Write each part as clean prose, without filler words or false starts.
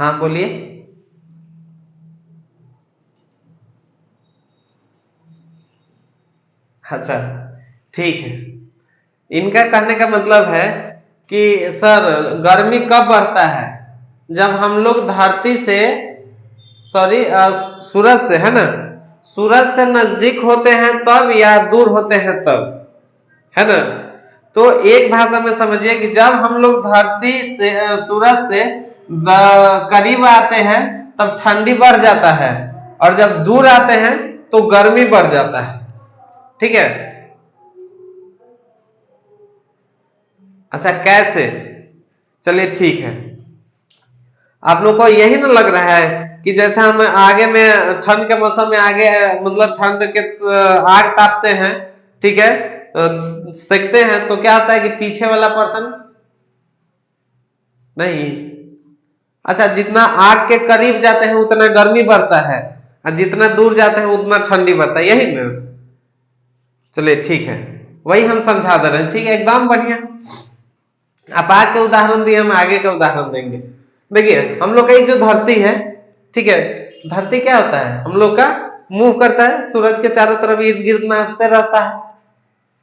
हाँ बोलिए। अच्छा, ठीक है। इनका कहने का मतलब है कि सर गर्मी कब बढ़ता है, जब हम लोग धरती से, सॉरी, सूरज से, है ना, सूरज से नजदीक होते हैं तब या दूर होते हैं तब, है ना। तो एक भाषा में समझिए कि जब हम लोग धरती से सूरज से करीब आते हैं तब ठंडी बढ़ जाता है, और जब दूर आते हैं तो गर्मी बढ़ जाता है। ठीक है। अच्छा, कैसे? चलिए ठीक है। आप लोग को यही ना लग रहा है कि जैसे हम आगे में ठंड के मौसम में आगे मतलब ठंड के आग तापते हैं, ठीक है, सेकते हैं, तो क्या होता है कि पीछे वाला पर्सन नहीं। अच्छा, जितना आग के करीब जाते हैं उतना गर्मी बढ़ता है, और जितना दूर जाते हैं उतना ठंडी बढ़ता है, यही ना। चलिए ठीक है, वही हम समझा दे रहे हैं। ठीक है, एकदम बढ़िया। आप आग का उदाहरण दिए, हम आगे का उदाहरण देंगे। देखिए, हम लोग का ये जो धरती है, ठीक है, धरती क्या होता है, हम लोग का मूव करता है, सूरज के चारों तरफ इर्द गिर्द नाचते रहता है,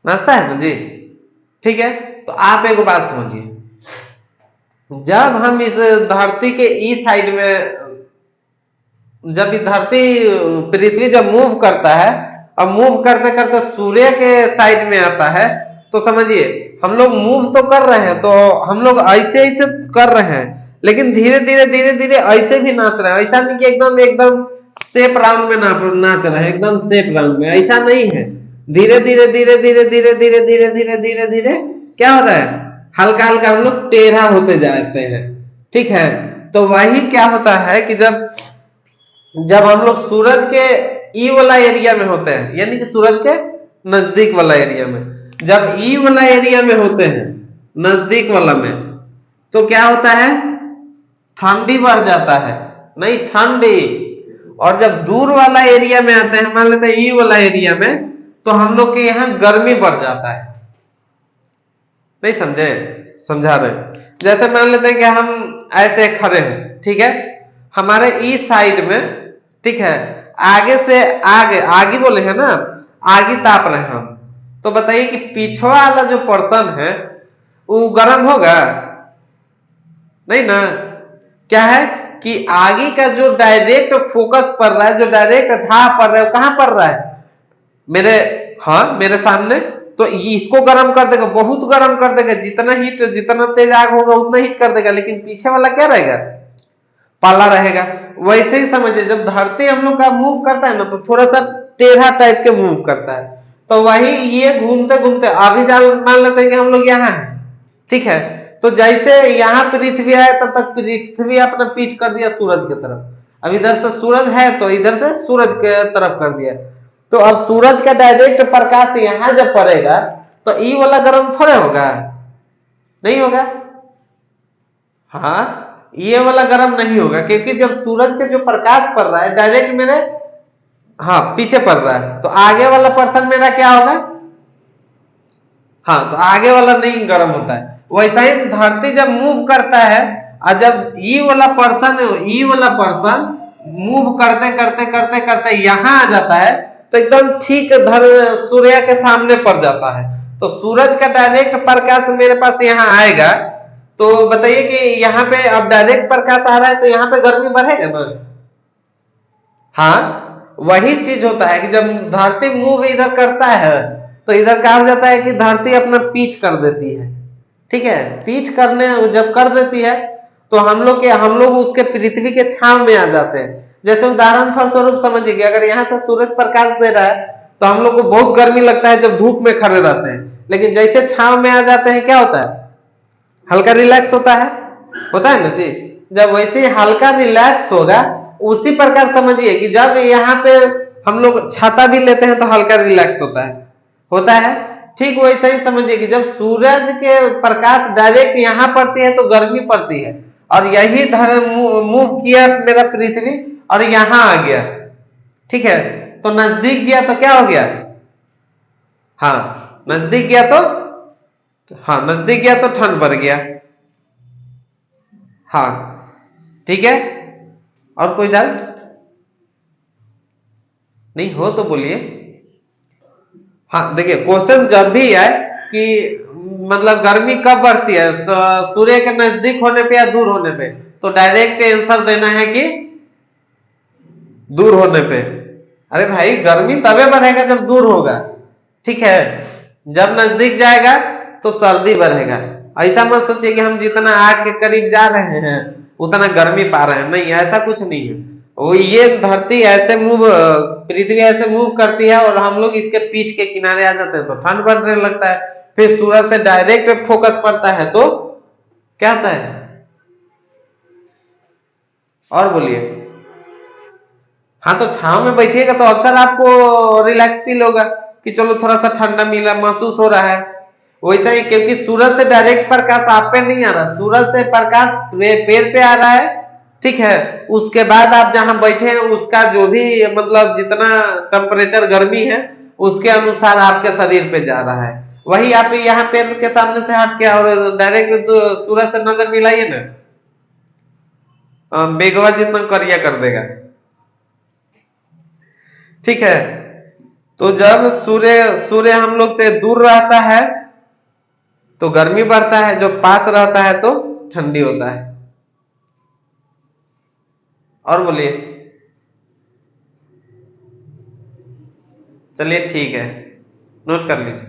नाचता है ना जी। ठीक है। तो आप एक बात समझिए, जब हम इस धरती के ई साइड में, जब ये धरती, पृथ्वी जब मूव करता है, और मूव करते करते सूर्य के साइड में आता है, तो समझिए हम लोग मूव तो कर रहे हैं, तो हम लोग ऐसे ऐसे कर रहे हैं, लेकिन धीरे धीरे धीरे धीरे ऐसे भी नाच रहे हैं। ऐसा नहीं कि एकदम एकदम सेफ राउंड में नाच रहे हैं, एकदम सेफ राउंड में, ऐसा नहीं है। धीरे धीरे धीरे धीरे धीरे धीरे धीरे धीरे धीरे धीरे क्या हो रहा है, हल्का हल्का हम लोग टेढ़ा होते जाते हैं। ठीक है। तो वही क्या होता है कि जब जब हम लोग सूरज के ई वाला एरिया में होते हैं, यानी कि सूरज के नजदीक वाला एरिया में, जब ई वाला एरिया में होते हैं, नजदीक वाला में, तो क्या होता है, ठंडी बढ़ जाता है, नहीं ठंडी। और जब दूर वाला एरिया में आते हैं, मान लेते हैं ई वाला एरिया में, तो हम लोग के यहाँ गर्मी बढ़ जाता है। नहीं समझे? समझा रहे। जैसे मान लेते हैं कि हम ऐसे खड़े हैं, ठीक है, हमारे ई साइड में, ठीक है, आगे से आगे आगे बोले हैं ना, आगे ताप रहे हैं हम, तो बताइए कि पीछे वाला जो पर्सन है वो गर्म होगा? नहीं ना। क्या है कि आगे का जो डायरेक्ट फोकस पड़ रहा है, जो डायरेक्ट धाह पड़ रहा है, कहां पड़ रहा है, मेरे, हाँ मेरे सामने, तो ये इसको गर्म कर देगा, बहुत गर्म कर देगा, जितना हीट, जितना तेज आग होगा उतना हीट कर देगा, लेकिन पीछे वाला क्या रहेगा, पाला रहेगा। वैसे ही समझिए, जब धरती हम लोग का मूव करता है ना, तो थोड़ा सा टेढ़ा टाइप के मूव करता है, तो वही ये घूमते घूमते अभी जान मान लेते हैं कि हम लोग यहाँ हैं, ठीक है, तो जैसे यहाँ पृथ्वी है तब तक पृथ्वी अपना पीठ कर दिया सूरज की तरफ, अब इधर से सूरज है तो इधर से सूरज के तरफ कर दिया, तो अब सूरज का डायरेक्ट प्रकाश यहाँ जब पड़ेगा तो ई वाला गर्म थोड़े होगा, नहीं होगा। हाँ, ये वाला गर्म नहीं होगा, क्योंकि जब सूरज के जो प्रकाश पड़ रहा है डायरेक्ट मेरे, हाँ पीछे पड़ रहा है, तो आगे वाला पर्सन मेरा क्या होगा, हाँ तो आगे वाला नहीं गर्म होता है। वैसा ही धरती जब मूव करता है, और जब ई वाला पर्सन मूव करते करते करते करते यहां आ जाता है, तो एकदम ठीक धर सूर्य के सामने पड़ जाता है, तो सूरज का डायरेक्ट प्रकाश मेरे पास यहाँ आएगा, तो बताइए कि यहाँ पे अब डायरेक्ट प्रकाश आ रहा है तो यहाँ पे गर्मी बढ़ेगा ना। हाँ, वही चीज होता है कि जब धरती मूव इधर करता है, तो इधर क्या हो जाता है कि धरती अपना पीठ कर देती है। ठीक है, पीठ करने जब कर देती है, तो हम लोग उसके पृथ्वी के छांव में आ जाते हैं। जैसे उदाहरण फलस्वरूप समझिए कि अगर यहाँ से सूरज प्रकाश दे रहा है, तो हम लोग को बहुत गर्मी लगता है जब धूप में खड़े रहते हैं, लेकिन जैसे छांव में आ जाते हैं क्या होता है, हल्का रिलैक्स होता है ना जी। जब वैसे ही हल्का रिलैक्स होगा, उसी प्रकार समझिए कि जब यहाँ पे हम लोग छाता भी लेते हैं तो हल्का रिलैक्स होता है। ठीक वैसे ही समझिए कि जब सूरज के प्रकाश डायरेक्ट यहाँ पड़ती है तो गर्मी पड़ती है, और यही धर्म मूव किया मेरा पृथ्वी और यहाँ आ गया, ठीक है, तो नजदीक गया तो क्या हो गया, हाँ नजदीक गया तो, हाँ नजदीक गया तो ठंड बढ़ गया। हाँ, ठीक है, और कोई डाउट नहीं हो तो बोलिए। हाँ देखिए, क्वेश्चन जब भी आए कि मतलब गर्मी कब बढ़ती है, सूर्य के नजदीक होने पे या दूर होने पे, तो डायरेक्ट आंसर देना है कि दूर होने पे। अरे भाई गर्मी तबे बढ़ेगा जब दूर होगा, ठीक है। जब नजदीक जाएगा तो सर्दी बढ़ेगा। ऐसा मत सोचिए कि हम जितना आग के करीब जा रहे हैं उतना गर्मी पा रहे हैं, नहीं ऐसा कुछ नहीं है। वो ये धरती ऐसे मूव, पृथ्वी ऐसे मूव करती है और हम लोग इसके पीठ के किनारे आ जाते हैं तो ठंड बढ़ने लगता है। फिर सूरज से डायरेक्ट फोकस पड़ता है तो क्या होता है, और बोलिए। हाँ तो छांव में बैठिएगा तो अक्सर आपको रिलैक्स फील होगा कि चलो थोड़ा सा ठंडा मिला महसूस हो रहा है। वैसा ही, क्योंकि सूरज से डायरेक्ट प्रकाश आप पे नहीं आ रहा, सूरज से प्रकाश पेड़ पे आ रहा है, ठीक है। उसके बाद आप जहां बैठे हैं उसका जो भी मतलब जितना टेम्परेचर गर्मी है उसके अनुसार आपके शरीर पे जा रहा है। वही आप यहाँ पेड़ के सामने से हट के और डायरेक्ट सूरज से नजर मिलाइए ना, बेगवा जितना करिया कर देगा, ठीक है। तो जब सूर्य सूर्य हम लोग से दूर रहता है तो गर्मी बढ़ता है, जो पास रहता है तो ठंडी होता है, और बोलिए। चलिए ठीक है, नोट कर लीजिए।